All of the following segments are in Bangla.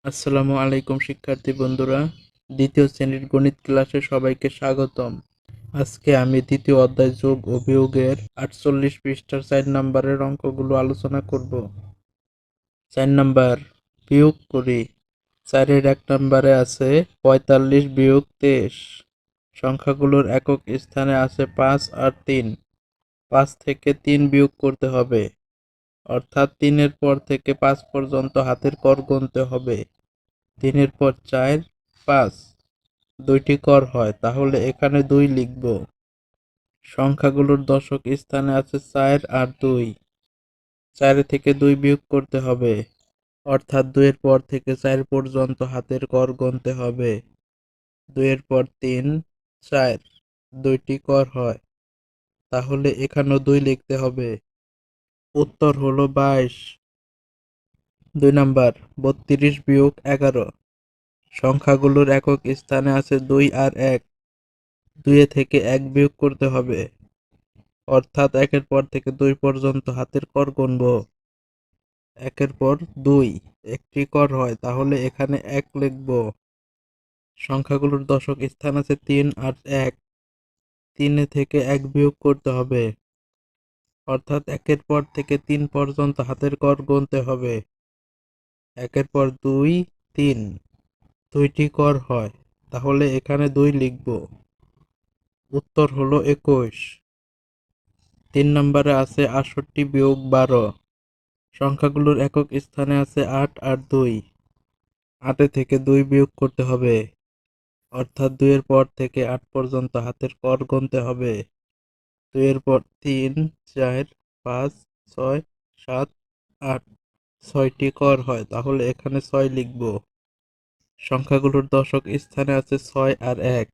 আসসালামু আলাইকুম শিক্ষার্থী বন্ধুরা, দ্বিতীয় শ্রেণীর গণিত ক্লাসে সবাইকে স্বাগতম। আজকে আমি দ্বিতীয় অধ্যায় যোগ ও বিয়োগের 48 পৃষ্ঠার 4 নম্বরের অঙ্কগুলো আলোচনা করব। 4 নাম্বার, বিয়োগ করি। 4-এর 1 নম্বরে আছে 45 বিয়োগ 23। সংখ্যাগুলোর একক স্থানে আছে 5 আর 3। 5 থেকে 3 বিয়োগ করতে হবে, অর্থাৎ 3-এর পর থেকে 5 পর্যন্ত হাতের কর গুনতে হবে। 3-এর পর 4, 5 দুইটি কর হয়, তাহলে এখানে 2 লিখব। সংখ্যাগুলোর দশক স্থানে আছে 4 আর 2। 4 থেকে 2 বিয়োগ করতে হবে, অর্থাৎ 2 এর পর থেকে 4 পর্যন্ত হাতের কর গুনতে হবে। 2 এর পর 3, 4 দুইটি কর হয়, তাহলে এখানেও 2 লিখতে হবে। উত্তর হলো 22। 2 নাম্বার, 32 বিয়োগ 11। সংখ্যাগুলোর একক স্থানে আছে 2 আর 1। 2 থেকে 1 বিয়োগ করতে হবে, অর্থাৎ 1-এর পর থেকে 2 পর্যন্ত হাতের কর গুনব। 1-এর পর 2 একটি কর হয়, তাহলে এখানে 1 লিখব। সংখ্যাগুলোর দশক স্থান আছে 3 আর 1। 3 থেকে 1 বিয়োগ করতে হবে, অর্থাৎ 1-এর পর থেকে 3 পর্যন্ত হাতের কর গুনতে হবে। 1-এর পর 2, 3 দুইটি কর হয়, তাহলে এখানে 2 লিখব। উত্তর হলো 21। 3 নম্বরে আছে 68 বিয়োগ 12। সংখ্যাগুলোর একক স্থানে আছে 8 আর 2। 8 থেকে 2 বিয়োগ করতে হবে, অর্থাৎ 2 এর পর থেকে 8 পর্যন্ত হাতের কর গুনতে হবে। 2 এর পর 3, 4, 5, 6, 7, 8 ছয়টি কর হয়, তাহলে এখানে 6 লিখব। সংখ্যাগুলোর দশক স্থানে আছে 6 আর 1।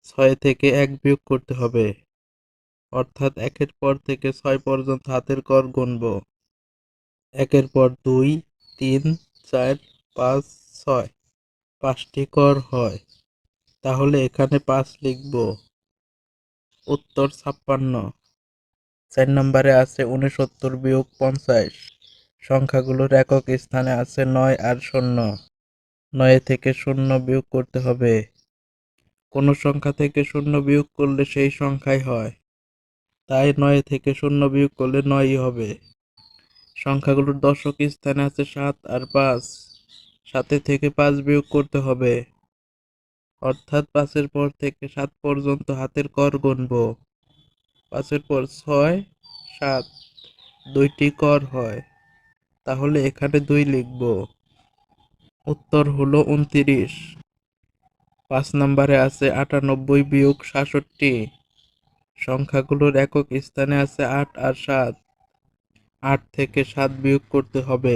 6 থেকে 1 বিয়োগ করতে হবে, অর্থাৎ 1-এর পর থেকে 6 পর্যন্ত হাতের কর গুনব। 1-এর পর 2, 3, 4, 5, 6 5টি কর হয়, তাহলে এখানে 5 লিখব। উত্তর 56। 4 নম্বরে আছে 69 বিয়োগ 50। সংখ্যাগুলোর একক স্থানে আছে 9 আর 0। 9 থেকে 0 বিয়োগ করতে হবে। কোন সংখ্যা থেকে 0 বিয়োগ করলে সেই সংখ্যাই হয়, তাই 9 থেকে 0 বিয়োগ করলে 9ই হবে। সংখ্যাগুলোর দশক স্থানে আছে 7 আর 5। 7 থেকে 5 বিয়োগ করতে হবে, অর্থাৎ 5-এর পর থেকে 7 পর্যন্ত হাতের কর গুনব। 5-এর পর 6, 7 দুইটি কর হয়, তাহলে এখানে 2 লিখব। উত্তর হলো 29। 5 নম্বরে আছে 98 বিয়োগ 67। সংখ্যাগুলোর একক স্থানে আছে 8 আর 7। 8 থেকে 7 বিয়োগ করতে হবে,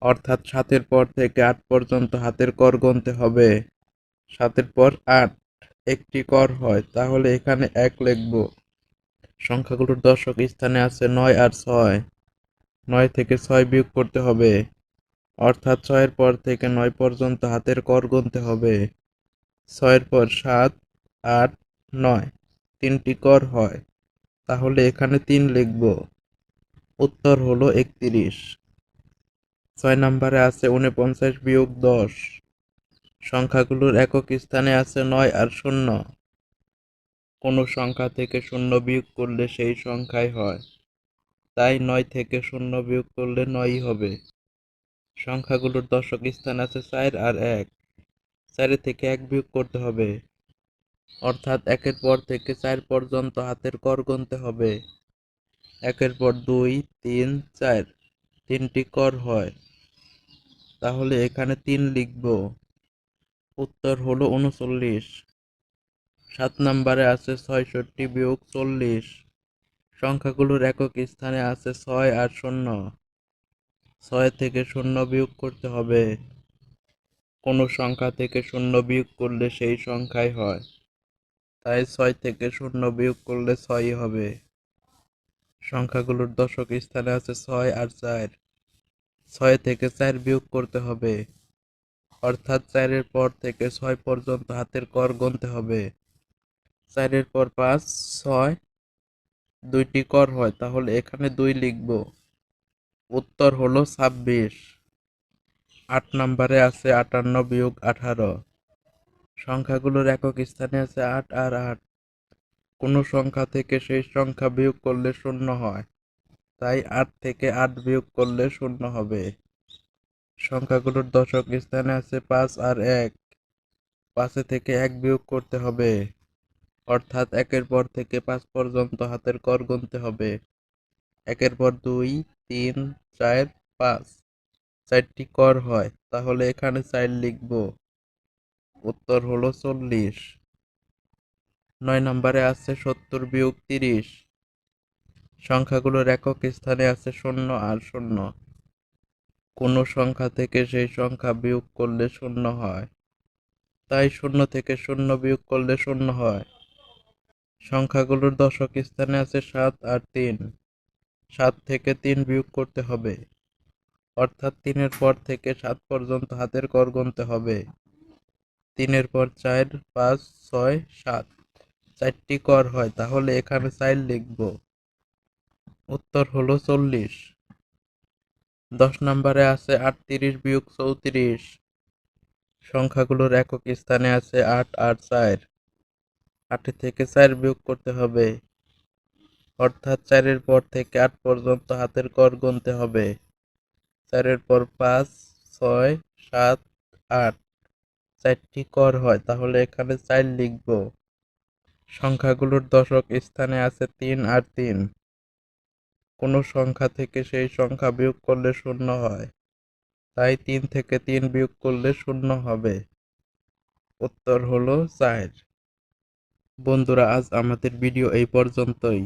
অর্থাৎ 7-এর পর থেকে 8 পর্যন্ত হাতের কর গুনতে হবে। 7-এর পর 8 একটি কর হয়, তাহলে এখানে 1 লিখব। সংখ্যাগুলোর দশক স্থানে আছে 9 আর 6। 9 থেকে 6 বিয়োগ করতে হবে, অর্থাৎ 6-এর পর থেকে 9 পর্যন্ত হাতের কর গুনতে হবে। 6-এর পর 7, 8, 9 তিনটি কর হয়, তাহলে এখানে 3 লিখব। উত্তর হলো 31। 6 নম্বরে আছে 49 বিয়োগ 10। সংখ্যাগুলোর একক স্থানে আছে 9 আর 0। কোনো সংখ্যা থেকে 0 বিয়োগ করলে সেই সংখ্যাই হয়, তাই 9 থেকে 0 বিয়োগ করলে 9ই হবে। সংখ্যাগুলোর দশক স্থান আছে 4 আর 1। 4 থেকে 1 বিয়োগ করতে হবে, অর্থাৎ 1-এর পর থেকে 4 পর্যন্ত হাতের কর গুনতে হবে। 1-এর পর 2, 3, 4 তিনটি কর হয়, তাহলে এখানে 3 লিখব। উত্তর হলো 39। 7 নম্বরে আছে 66 বিয়োগ 40। সংখ্যাগুলোর একক স্থানে আছে 6 আর 0। 6 থেকে 0 বিয়োগ করতে হবে। কোনো সংখ্যা থেকে 0 বিয়োগ করলে সেই সংখ্যাই হয়, তাই 6 থেকে 0 বিয়োগ করলে 6ই হবে। সংখ্যাগুলোর দশক স্থানে আছে 6 আর 4। 6 থেকে 4 বিয়োগ করতে হবে, অর্থাৎ 4-এর পর থেকে 6 পর্যন্ত হাতের কর গুনতে হবে। 4-এর পর 5, 6 দুইটি কর হয়, তাহলে এখানে 2 লিখব। উত্তর হলো 26। 8 নম্বরে আছে 58-18। সংখ্যাগুলোর একক স্থানে আছে 8 আর 8। কোনো সংখ্যা থেকে সেই সংখ্যা বিয়োগ করলে শূন্য হয়, তাই 8 থেকে 8 বিয়োগ করলে শূন্য হবে। সংখ্যাগুলোর দশক স্থানে আছে 5 আর 1। 5 থেকে 1 বিয়োগ করতে হবে, অর্থাৎ 1-এর পর থেকে 5 পর্যন্ত হাতের কর গুনতে হবে। 1-এর পর 2, 3, 4, 5, 4টি কর হয়, তাহলে এখানে 4 লিখব। উত্তর হলো 40। 9 নম্বরে আছে 70-30। সংখ্যাগুলোর একক স্থানে আছে 0 আর 0। কোনো সংখ্যা থেকে সেই সংখ্যা বিয়োগ করলে শূন্য হয়, তাই 0 থেকে 0 বিয়োগ করলে শূন্য হয়। সংখ্যাগুলোর দশক স্থানে আছে 7 আর 3। 7 থেকে 3 বিয়োগ করতে হবে, অর্থাৎ 3-এর পর থেকে 7 পর্যন্ত হাতের কর গুনতে হবে। 3-এর পর 4, 5, 6, 7, 4টি কর হয়, তাহলে এখানে 4 লিখব। উত্তর হলো 40। 10 নম্বরে আছে 38-34। সংখ্যাগুলোর একক স্থানে আছে 8 আর 4। 8 থেকে 4 বিয়োগ করতে হবে, অর্থাৎ 4-এর পর থেকে 8 পর্যন্ত হাতের কর গুনতে হবে। 4-এর পর 5, 6, 7, 8, 4টি কর হয়, তাহলে এখানে 4 লিখব। সংখ্যাগুলোর দশক স্থানে আছে 3 আর 3। কোনো সংখ্যা থেকে সেই সংখ্যা বিয়োগ করলে শূন্য হয়, তাই 3 থেকে 3 বিয়োগ করলে শূন্য হবে। উত্তর হলো 4। বন্ধুরা, আজ আমাদের ভিডিও এই পর্যন্তই।